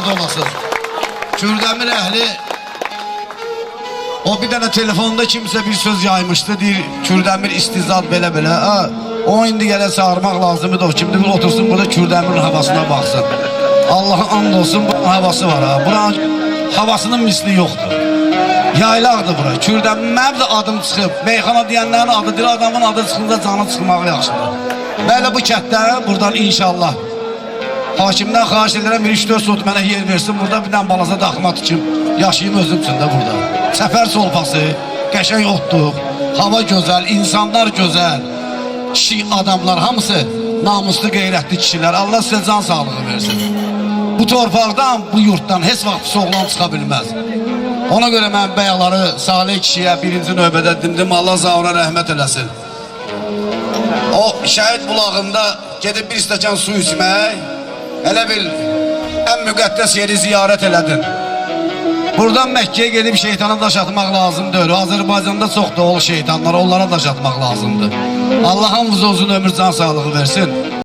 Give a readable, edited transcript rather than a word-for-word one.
xəbərdə olasınız. Kürdəmir əhli o bir dənə telefonda kimsə bir söz yaymışdı, deyir Kürdəmir istizad belə-belə. O indi gələ çağırmaq lazımdır, o kimdir, otursun burada Kürdəmirin havasına baxsın. Allah'a and olsun, buranın havası var ha. Buranın havasının misli yoxdur. Yaylaqdır bura. Kürdəmir, mənim də adım çıxıb. Meyxana deyənlərin adı, dil adamın adı çıxınca canı çıxmağı yaxşıdır. Bəli, bu kətdə buradan inşallah hakimdən xahiş edirəm, 3-4 sot mənə yer versin, burada bir dənə balaca daxma tikim, yaşayım özüm üçün də burada. Səfər solpası, qəşəng otluq, hava gözəl, insanlar gözəl, kişi adamlar hamısı namuslu, qeyrətli kişilər. Allah sizə can sağlığı versin. Bu torpaqdan, bu yurtdan heç vaxt soğlan çıxa bilməz. Ona görə mən bəyaları Salih kişiyə birinci növbədə dindim, Allah zavra rəhmət eləsin. O şəhid bulağında gedib bir stəkan su içmək, elə bil ən müqəddəs yeri ziyarət elədin. Buradan Məkkəyə gedib şeytana daş atmaq lazımdır. Azərbaycanda çox da ol şeytanlar, onlara daş atmaq lazımdır. Allah hamımıza uzun ömür, can sağlığı versin.